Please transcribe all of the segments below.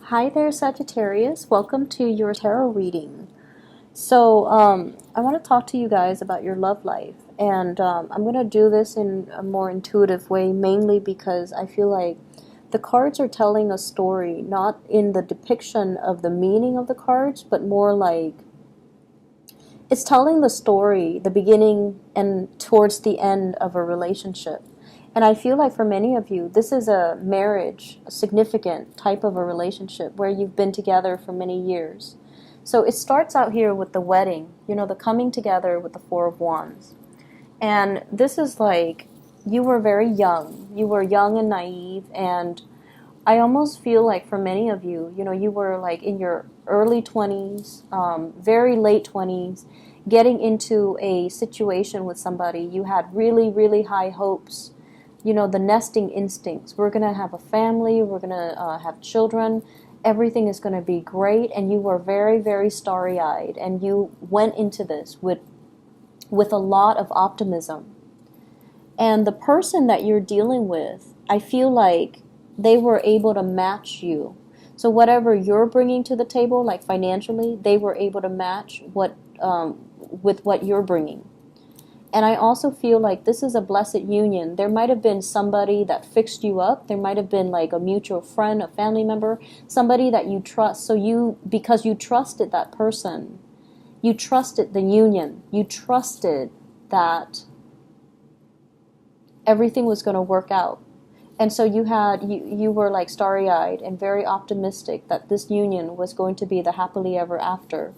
Hi there, Sagittarius. Welcome to your tarot reading. I want to talk to you guys about your love life. And I'm going to do this in a more intuitive way, mainly because I feel like the cards are telling a story, not in the depiction of the meaning of the cards, but more like it's telling the story, the beginning and towards the end of a relationship. And I feel like for many of you, this is a marriage, a significant type of a relationship where you've been together for many years. So it starts out here with the wedding, the coming together with the Four of Wands. And this is like you were very young. You were young and naive. And I almost feel like for many of you, you were like in your early 20s, very late 20s, getting into a situation with somebody. You had really, really high hopes. The nesting instincts. We're going to have a family. We're going to have children. Everything is going to be great. And you were very, very starry-eyed. And you went into this with a lot of optimism. And the person that you're dealing with, I feel like they were able to match you. So whatever you're bringing to the table, like financially, they were able to match with what you're bringing. And I also feel like this is a blessed union. There might have been somebody that fixed you up. There might have been like a mutual friend, a family member, somebody that you trust. So because you trusted that person, you trusted the union, you trusted that everything was going to work out. And so you were like starry-eyed and very optimistic that this union was going to be the happily ever after.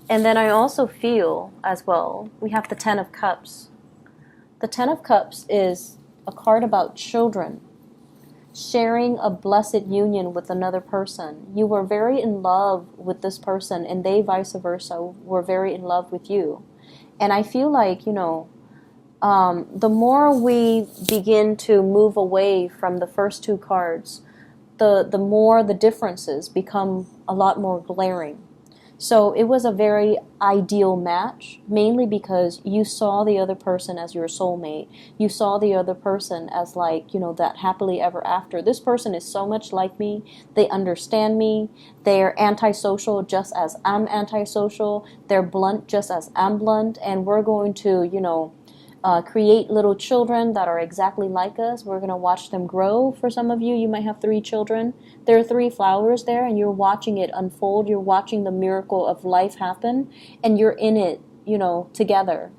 And then I also feel as well, we have the Ten of Cups. The Ten of Cups is a card about children sharing a blessed union with another person. You were very in love with this person, and they vice versa were very in love with you. And I feel like, the more we begin to move away from the first two cards, the more the differences become a lot more glaring. So it was a very ideal match, mainly because you saw the other person as your soulmate. You saw the other person as like, that happily ever after. This person is so much like me. They understand me. They're antisocial just as I'm antisocial. They're blunt just as I'm blunt. And we're going to, create little children that are exactly like us. We're going to watch them grow. For some of you, you might have 3 children. There are 3 flowers there, and you're watching it unfold. You're watching the miracle of life happen, and you're in it, together.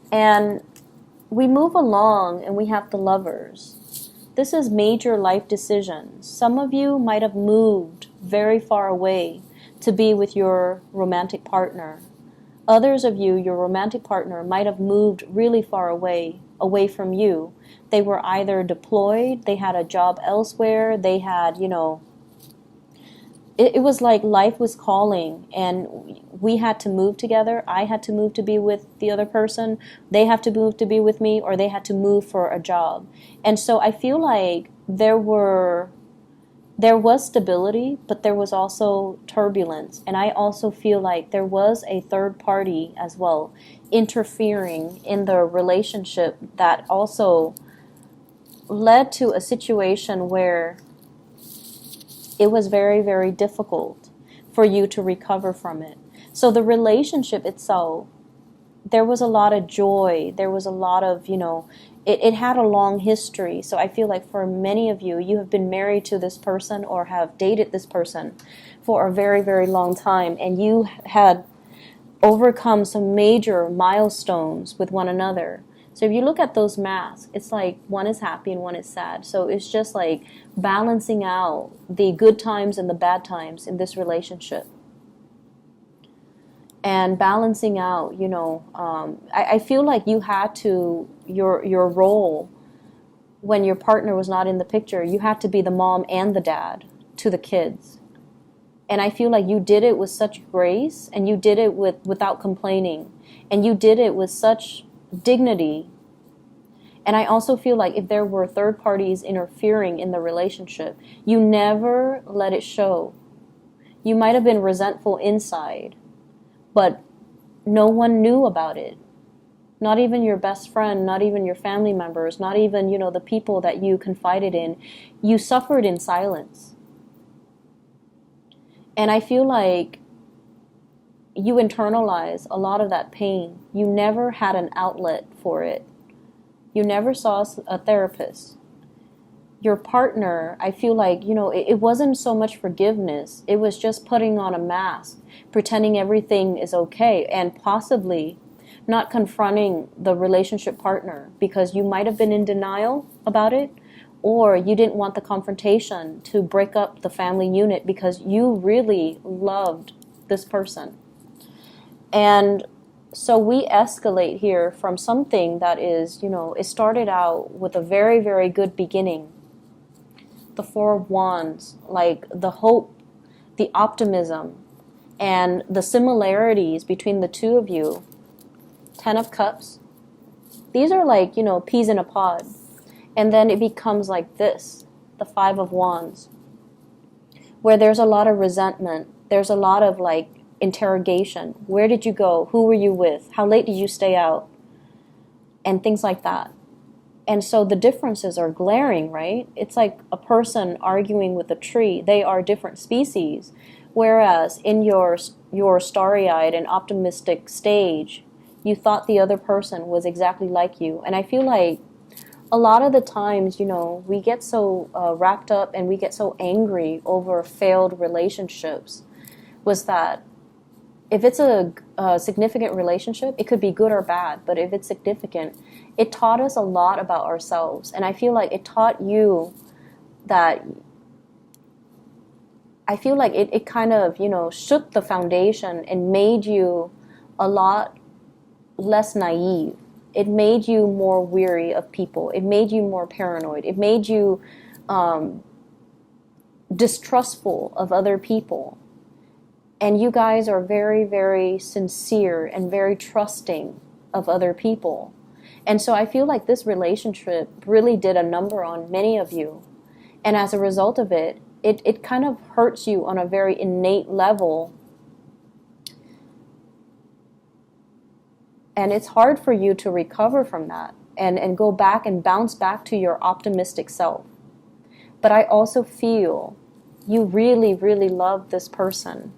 And we move along, and we have the Lovers. This is major life decisions. Some of you might have moved very far away to be with your romantic partner. Others of you, your romantic partner, might have moved really far away from you. They were either deployed, they had a job elsewhere, they had, it was like life was calling, and we had to move together. I had to move to be with the other person. They have to move to be with me, or they had to move for a job. And so I feel like there was stability, but there was also turbulence. And I also feel like there was a third party as well interfering in the relationship that also led to a situation where it was very, very difficult for you to recover from it. So the relationship itself, there was a lot of joy. There was a lot of, it had a long history. So I feel like for many of you, you have been married to this person or have dated this person for a very, very long time. And you had overcome some major milestones with one another. So if you look at those masks, it's like one is happy and one is sad. So it's just like balancing out the good times and the bad times in this relationship. And balancing out, I feel like you had to, your role when your partner was not in the picture, you had to be the mom and the dad to the kids. And I feel like you did it with such grace, and you did it without complaining, and you did it with such dignity. And I also feel like if there were third parties interfering in the relationship, you never let it show. You might have been resentful inside, but no one knew about it. Not even your best friend, not even your family members, not even, the people that you confided in. You suffered in silence. And I feel like you internalize a lot of that pain. You never had an outlet for it. You never saw a therapist. Your partner, I feel like, it wasn't so much forgiveness. It was just putting on a mask, pretending everything is okay, and possibly not confronting the relationship partner because you might have been in denial about it, or you didn't want the confrontation to break up the family unit because you really loved this person. And so we escalate here from something that is, it started out with a very, very good beginning. The Four of Wands, like the hope, the optimism, and the similarities between the two of you. Ten of Cups. These are like, peas in a pod. And then it becomes like this, the Five of Wands, where there's a lot of resentment. There's a lot of like interrogation. Where did you go? Who were you with? How late did you stay out? And things like that. And so the differences are glaring, right? It's like a person arguing with a tree. They are different species. Whereas in your starry-eyed and optimistic stage, you thought the other person was exactly like you. And I feel like a lot of the times, we get so wrapped up and we get so angry over failed relationships, was that if it's a significant relationship, it could be good or bad, but if it's significant, it taught us a lot about ourselves. And I feel like it taught you that, I feel like it kind of, shook the foundation and made you a lot less naive. It made you more weary of people. It made you more paranoid. It made you distrustful of other people. And you guys are very, very sincere and very trusting of other people. And so I feel like this relationship really did a number on many of you. And as a result of it, it kind of hurts you on a very innate level. And it's hard for you to recover from that and go back and bounce back to your optimistic self. But I also feel you really, really love this person.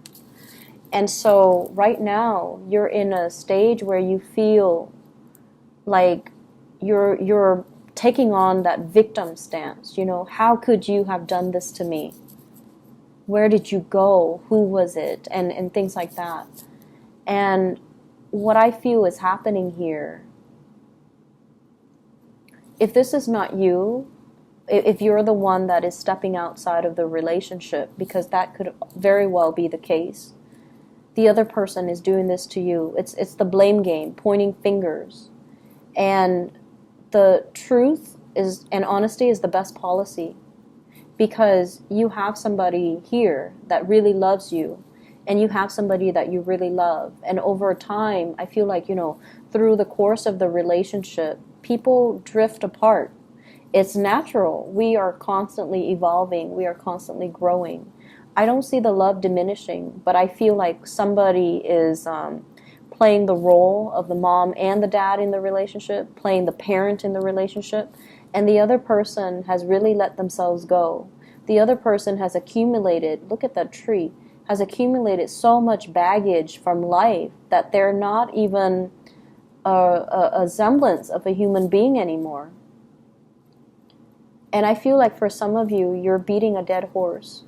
And so right now, you're in a stage where you feel like you're taking on that victim stance. How could you have done this to me? Where did you go? Who was it? And things like that. And what I feel is happening here, if this is not you, if you're the one that is stepping outside of the relationship, because that could very well be the case, the other person is doing this to you. It's the blame game, pointing fingers. And the truth is, and honesty is the best policy, because you have somebody here that really loves you, and you have somebody that you really love. And over time, I feel like, through the course of the relationship, people drift apart. It's natural. We are constantly evolving. We are constantly growing. I don't see the love diminishing, but I feel like somebody is playing the role of the mom and the dad in the relationship, playing the parent in the relationship, and the other person has really let themselves go. The other person has accumulated, look at that tree, has accumulated so much baggage from life that they're not even a semblance of a human being anymore. And I feel like for some of you, you're beating a dead horse.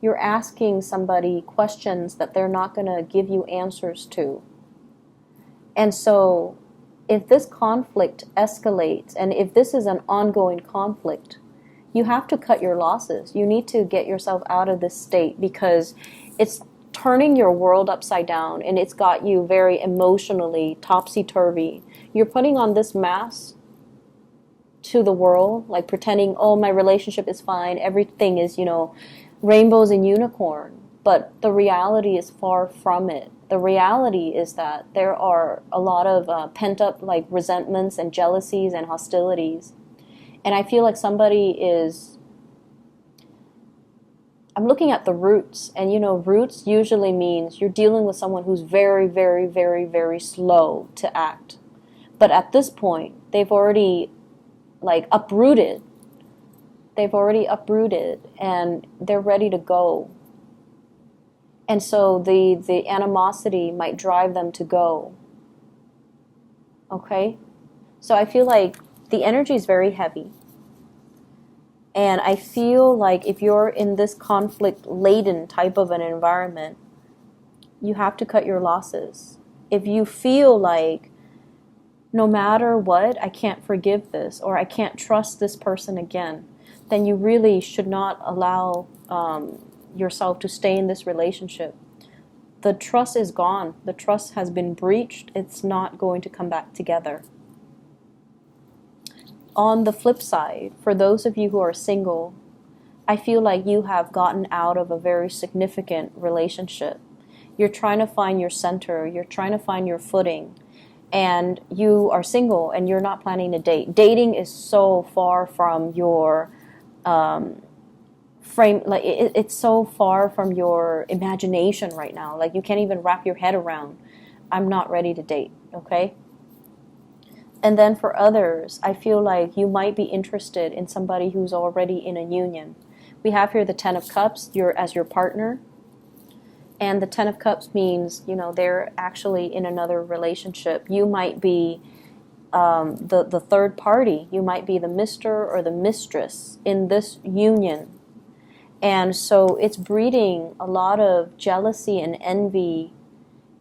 You're asking somebody questions that they're not going to give you answers to. And so if this conflict escalates, and if this is an ongoing conflict, you have to cut your losses. You need to get yourself out of this state, because it's turning your world upside down, and it's got you very emotionally topsy-turvy. You're putting on this mask to the world, like pretending, oh, my relationship is fine, everything is, rainbows and unicorn. But the reality is far from it. The reality is that there are a lot of pent-up like resentments and jealousies and hostilities. And I feel like somebody is, I'm looking at the roots, and roots usually means you're dealing with someone who's very, very, very, very slow to act. But at this point, they've already uprooted. They've already uprooted, and they're ready to go. And so the animosity might drive them to go. Okay? So I feel like the energy is very heavy. And I feel like if you're in this conflict-laden type of an environment, you have to cut your losses. If you feel like no matter what, I can't forgive this, or I can't trust this person again, then you really should not allow yourself to stay in this relationship. The trust is gone. The trust has been breached. It's not going to come back together. On the flip side, for those of you who are single, I feel like you have gotten out of a very significant relationship. You're trying to find your center. You're trying to find your footing. And you are single and you're not planning to date. Dating is so far from your frame, like it's so far from your imagination right now. Like you can't even wrap your head around, I'm not ready to date, okay? And then for others, I feel like you might be interested in somebody who's already in a union. We have here the Ten of Cups, as your partner. And the Ten of Cups means, they're actually in another relationship. You might be the third party. You might be the Mr. or the mistress in this union. And so it's breeding a lot of jealousy and envy.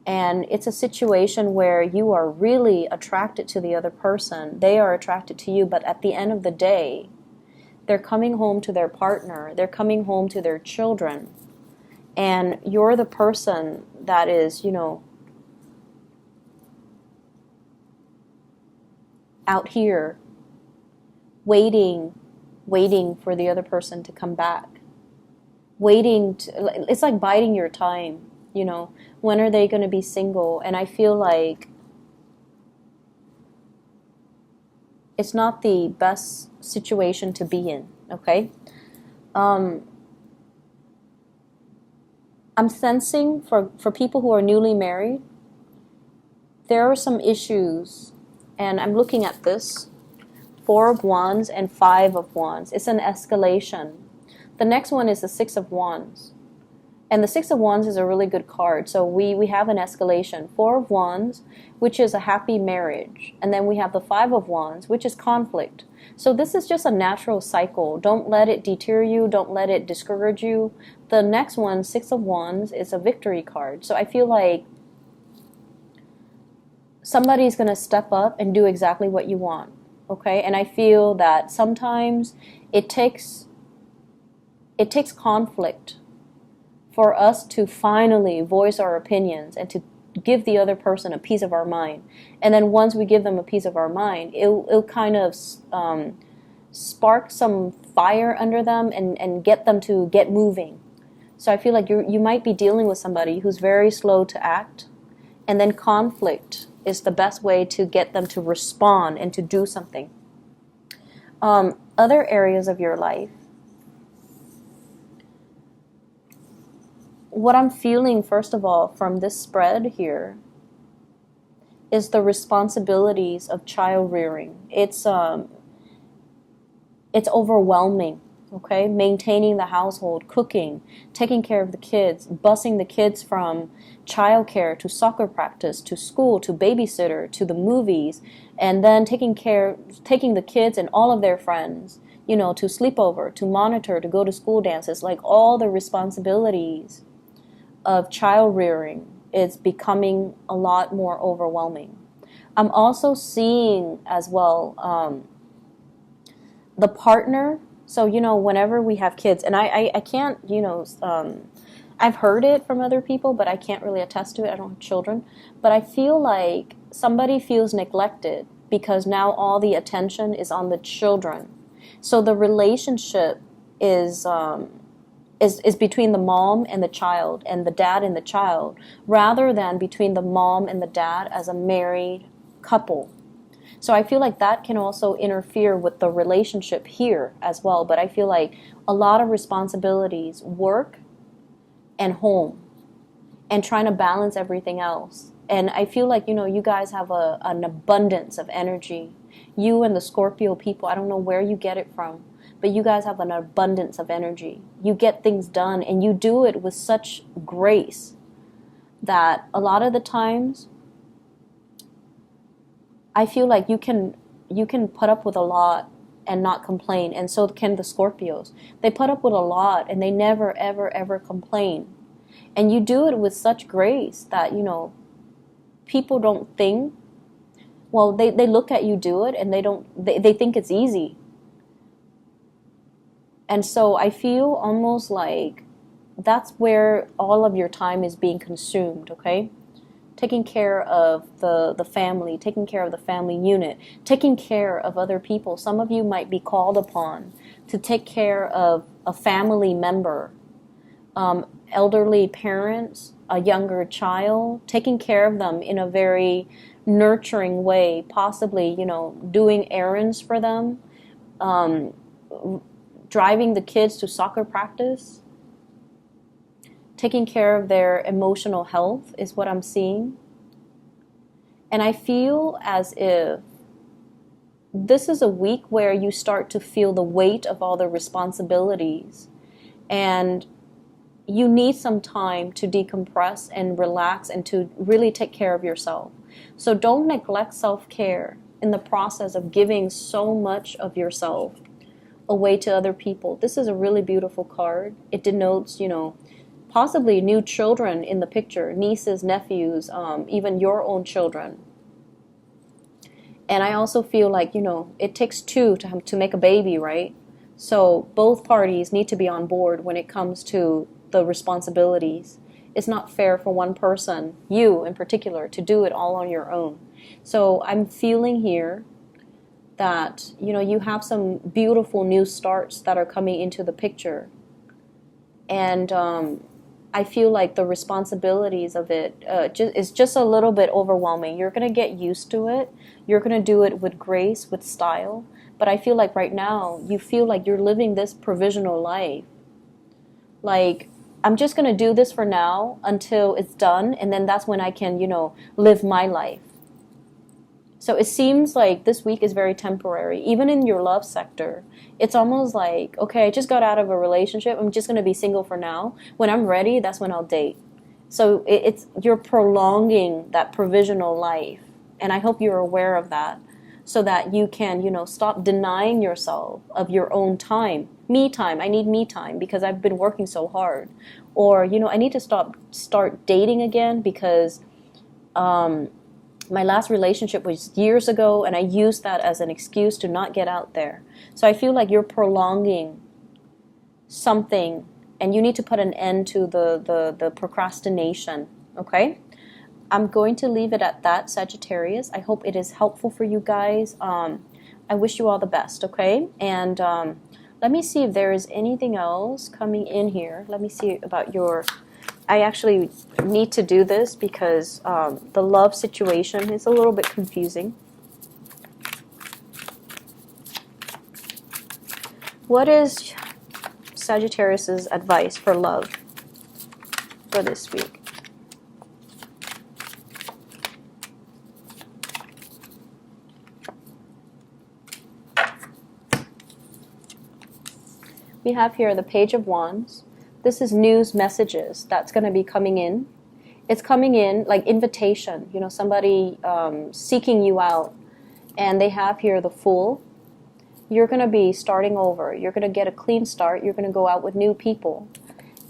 And it's a situation where you are really attracted to the other person. They are attracted to you, but at the end of the day, they're coming home to their partner. They're coming home to their children. And you're the person that is, out here waiting for the other person to come back. It's like biding your time, when are they going to be single? And I feel like it's not the best situation to be in, okay? I'm sensing for people who are newly married, there are some issues, and I'm looking at this, 4 of Wands and 5 of Wands. It's an escalation. The next one is the 6 of Wands. And the 6 of Wands is a really good card. So we have an escalation. 4 of Wands, which is a happy marriage. And then we have the 5 of Wands, which is conflict. So this is just a natural cycle. Don't let it deter you. Don't let it discourage you. The next one, 6 of Wands, is a victory card. So I feel like somebody's going to step up and do exactly what you want. Okay? And I feel that sometimes it takes conflict for us to finally voice our opinions and to give the other person a piece of our mind. And then once we give them a piece of our mind, it'll kind of spark some fire under them and get them to get moving. So I feel like you might be dealing with somebody who's very slow to act, and then conflict is the best way to get them to respond and to do something. Other areas of your life, what I'm feeling, first of all, from this spread here is the responsibilities of child rearing. It's overwhelming, okay? Maintaining the household, cooking, taking care of the kids, busing the kids from childcare to soccer practice, to school, to babysitter, to the movies, and then taking the kids and all of their friends, to sleepover, to monitor, to go to school dances, like all the responsibilities of child rearing is becoming a lot more overwhelming. I'm also seeing as well the partner. So, whenever we have kids, and I can't, I've heard it from other people, but I can't really attest to it. I don't have children. But I feel like somebody feels neglected because now all the attention is on the children. So the relationship is between the mom and the child and the dad and the child, rather than between the mom and the dad as a married couple. So I feel like that can also interfere with the relationship here as well. But I feel like a lot of responsibilities, work and home, and trying to balance everything else. And I feel like, you guys have an abundance of energy. You and the Scorpio people, I don't know where you get it from, but you guys have an abundance of energy. You get things done, and you do it with such grace that a lot of the times I feel like you can put up with a lot and not complain, and so can the Scorpios. They put up with a lot and they never ever ever complain. And you do it with such grace that, you know, people don't think, well, they look at you do it and they think it's easy. And so I feel almost like that's where all of your time is being consumed, okay? Taking care of the family, taking care of the family unit, taking care of other people. Some of you might be called upon to take care of a family member, elderly parents, a younger child, taking care of them in a very nurturing way, possibly, you know, doing errands for them, driving the kids to soccer practice. Taking care of their emotional health is what I'm seeing. And I feel as if this is a week where you start to feel the weight of all the responsibilities. And you need some time to decompress and relax and to really take care of yourself. So don't neglect self-care in the process of giving so much of yourself away to other people. This is a really beautiful card. It denotes, you know, possibly new children in the picture, nieces, nephews, even your own children. And I also feel like, you know, it takes two to make a baby, right? So both parties need to be on board when it comes to the responsibilities. It's not fair for one person, you in particular, to do it all on your own. So I'm feeling here that, you know, you have some beautiful new starts that are coming into the picture. And I feel like the responsibilities of it is just a little bit overwhelming. You're going to get used to it. You're going to do it with grace, with style. But I feel like right now, you feel like you're living this provisional life. Like, I'm just going to do this for now until it's done, and then that's when I can, you know, live my life. So it seems like this week is very temporary. Even in your love sector, it's almost like, okay, I just got out of a relationship. I'm just going to be single for now. When I'm ready, that's when I'll date. So you're prolonging that provisional life. And I hope you're aware of that so that you can, you know, stop denying yourself of your own time. Me time. I need me time because I've been working so hard. Or, you know, I need to start dating again because my last relationship was years ago, and I used that as an excuse to not get out there. So I feel like you're prolonging something, and you need to put an end to the procrastination, okay? I'm going to leave it at that, Sagittarius. I hope it is helpful for you guys. I wish you all the best, okay? And let me see if there is anything else coming in here. Let me see about your... I actually need to do this because the love situation is a little bit confusing. What is Sagittarius's advice for love for this week? We have here the Page of Wands. This is news messages that's going to be coming in. It's coming in like invitation, you know, somebody seeking you out. And they have here the Fool. You're going to be starting over. You're going to get a clean start. You're going to go out with new people.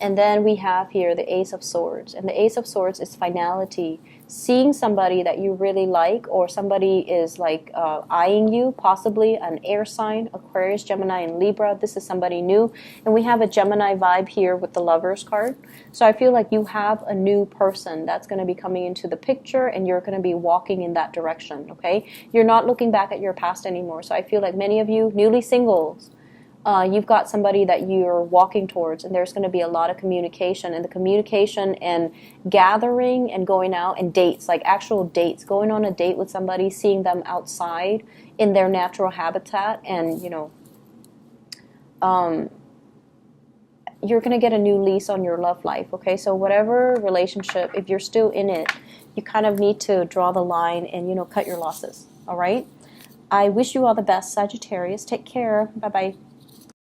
And then we have here the Ace of Swords. And the Ace of Swords is finality. Seeing somebody that you really like, or somebody is like eyeing you, possibly an air sign, Aquarius, Gemini, and Libra. This is somebody new. And we have a Gemini vibe here with the Lovers card. So I feel like you have a new person that's going to be coming into the picture, and you're going to be walking in that direction, okay? You're not looking back at your past anymore. So I feel like many of you newly singles, you've got somebody that you're walking towards, and there's going to be a lot of communication. And the communication and gathering and going out and dates, like actual dates, going on a date with somebody, seeing them outside in their natural habitat, and, you know, you're going to get a new lease on your love life, okay? So whatever relationship, if you're still in it, you kind of need to draw the line and, you know, cut your losses, all right? I wish you all the best, Sagittarius. Take care. Bye-bye.